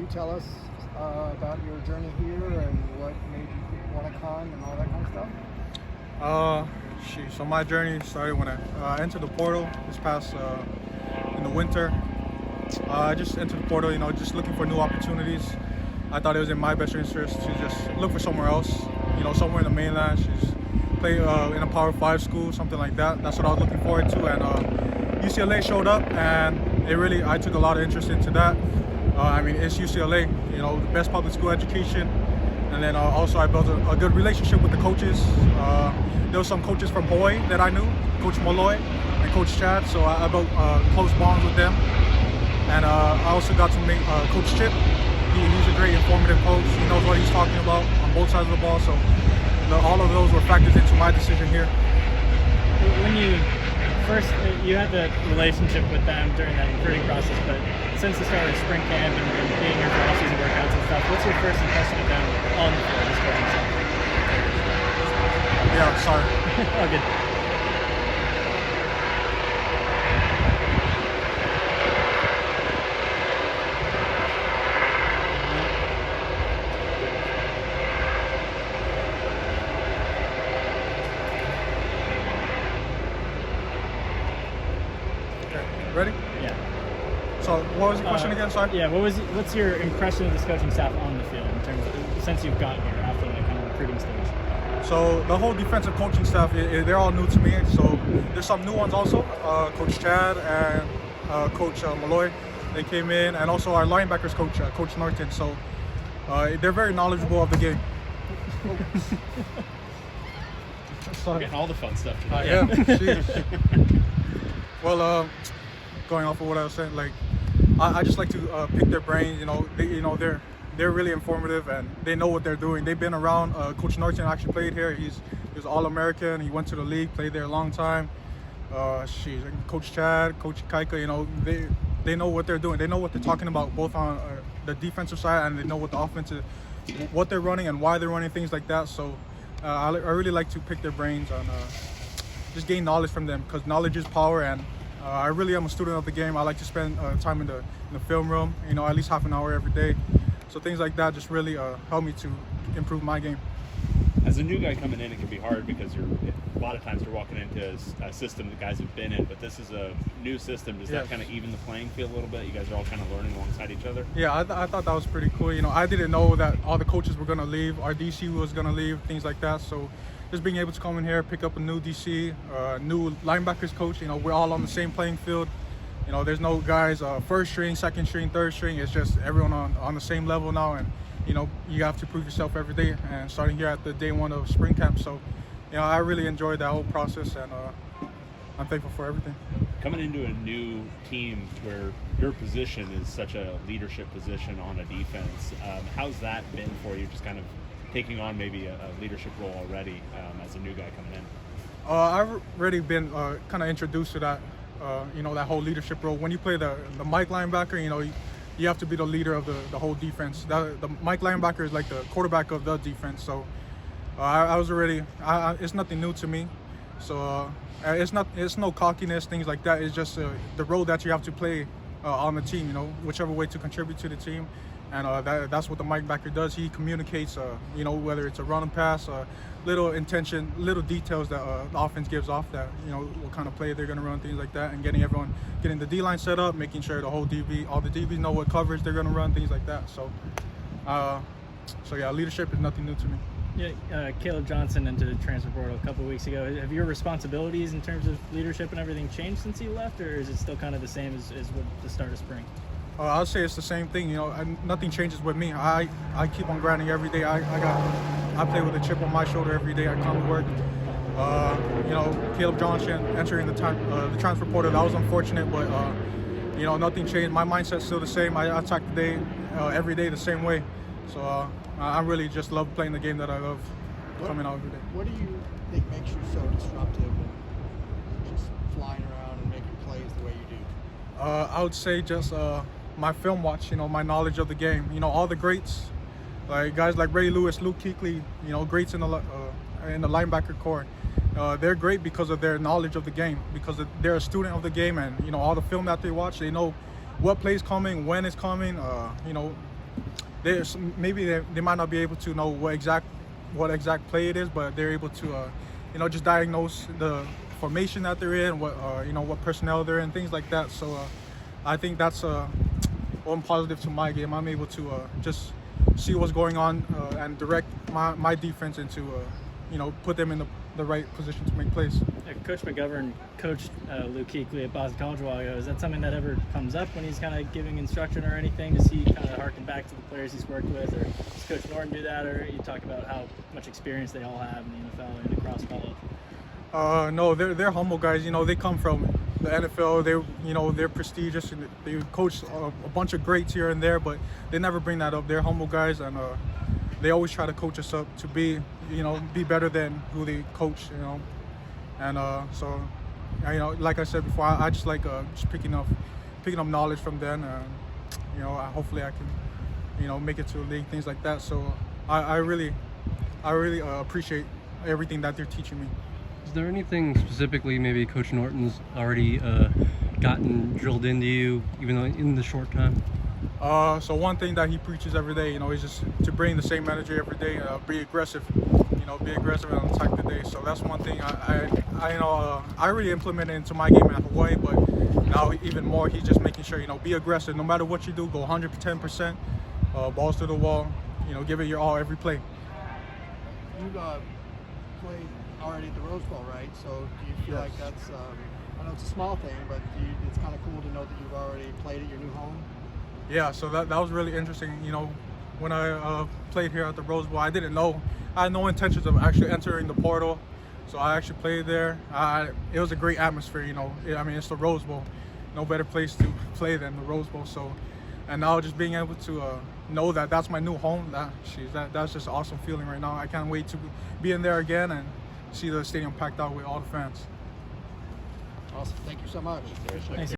tell us about your journey here and what made you want to come and all that kind of stuff? So my journey started when I entered the portal this past in the winter. I just entered the portal, just looking for new opportunities. I thought it was in my best interest to just look for somewhere else, somewhere in the mainland. Just play in a Power 5 school, something like that. That's what I was looking forward to. And UCLA showed up, and I took a lot of interest into that. It's UCLA, the best public school education. And then also I built a good relationship with the coaches. There were some coaches from Hawaii that I knew, Coach Malloy and Coach Chad, so I built close bonds with them. And I also got to meet Coach Chip. He's a great informative coach. He knows what he's talking about on both sides of the ball. So all of those were factors into my decision here. When you had the relationship with them during that recruiting process, but since the start of spring camp and being here for off-season workouts and stuff, what's your first impression of them on the field, this coaching staff? Yeah, sorry. Oh, good. Ready? Yeah. So what was the question again? Sorry. Yeah. What's your impression of this coaching staff on the field in terms of since you've gotten here after the kind of recruiting stage? So the whole defensive coaching staff, they're all new to me. So there's some new ones also. Coach Chad and Coach Malloy, they came in, and also our linebackers coach, Coach Norton. So they're very knowledgeable of the game. We're getting all the fun stuff today. Yeah. Well, going off of what I was saying, I just like to pick their brains. They're really informative and they know what they're doing. They've been around. Coach Norton actually played here. He was All-American. He went to the league, played there a long time. Coach Chad, Coach Kaika, they know what they're doing. They know what they're talking about, both on the defensive side, and they know what the offensive, what they're running and why they're running, things like that. So I really like to pick their brains on just gain knowledge from them, because knowledge is power. And I really am a student of the game. I like to spend time in the film room, at least half an hour every day. So things like that just really help me to improve my game. As a new guy coming in, it can be hard because a lot of times you're walking into a system that guys have been in, but this is a new system. Does that kind of even the playing field a little bit? You guys are all kind of learning alongside each other? Yeah, I thought that was pretty cool. I didn't know that all the coaches were going to leave. Our DC was going to leave, things like that. So just being able to come in here, pick up a new DC, new linebackers coach, we're all on the same playing field. There's no guys first string, second string, third string. It's just everyone on the same level now, and you have to prove yourself every day. And starting here at the day one of spring camp, so I really enjoyed that whole process, and I'm thankful for everything. Coming into a new team where your position is such a leadership position on a defense, how's that been for you? Just kind of taking on maybe a leadership role already as a new guy coming in? I've already been kind of introduced to that. That whole leadership role. When you play the Mike linebacker, you have to be the leader of the whole defense. The Mike linebacker is like the quarterback of the defense. So I was already, it's nothing new to me. So it's no cockiness, things like that. It's just the role that you have to play on the team, whichever way to contribute to the team. And that's what the Mike backer does. He communicates, whether it's a run and pass, little intention, little details that the offense gives off, that, what kind of play they're going to run, things like that, and getting the D-line set up, making sure all the DBs know what coverage they're going to run, things like that. So yeah, leadership is nothing new to me. Yeah, Caleb Johnson entered the transfer portal a couple of weeks ago. Have your responsibilities in terms of leadership and everything changed since he left, or is it still kind of the same as what the start of spring? I'll say it's the same thing. Nothing changes with me. I keep on grinding every day. I play with a chip on my shoulder every day. I come to work. Caleb Johnson entering the transfer portal, that was unfortunate, but nothing changed. My mindset's still the same. I attack the day every day the same way. So I really just love playing the game that I love, coming out every day. What do you think makes you so disruptive and just flying around and making plays the way you do? I would say just my film watch, my knowledge of the game. All the greats, like guys like Ray Lewis, Luke Kuechly, greats in the linebacker core. They're great because of their knowledge of the game, because they're a student of the game, and all the film that they watch, they know what play's coming, when it's coming. maybe they might not be able to know what exact play it is, but they're able to just diagnose the formation that they're in, what personnel they're in, things like that. So I think that's one positive to my game. I'm able to just see what's going on and direct my defense into put them in the right position to make plays. Coach McGovern coached Luke Kuechly at Boston College a while ago. Is that something that ever comes up when he's kind of giving instruction or anything? Does he kind of harken back to the players he's worked with, or does Coach Norton do that, or you talk about how much experience they all have in the NFL and across college? No, they're humble guys. They come from the NFL. They're prestigious and they coach a bunch of greats here and there, but they never bring that up. They're humble guys, and they always try to coach us up to be better than who they coach. And so like I said before, I just like just picking up knowledge from them, and hopefully I can make it to the league, things like that. So I really appreciate everything that they're teaching me. Is there anything specifically maybe Coach Norton's already gotten drilled into you, even though in the short time? So one thing that he preaches every day, is just to bring the same energy every day, be aggressive, be aggressive and attack the day. So that's one thing I really implemented into my game at Hawaii, but now even more, he's just making sure, be aggressive. No matter what you do, go 110%, balls to the wall, give it your all every play. You played already at the Rose Bowl, right? So do you feel like that's, I know it's a small thing, but it's kind of cool to know that you've already played at your new home? Yeah, so that was really interesting. When I played here at the Rose Bowl, I didn't know. I had no intentions of actually entering the portal, so I actually played there. It was a great atmosphere. It's the Rose Bowl. No better place to play than the Rose Bowl. So, and now just being able to know that that's my new home, that's just an awesome feeling right now. I can't wait to be in there again and see the stadium packed out with all the fans. Awesome. Thank you so much. Thanks.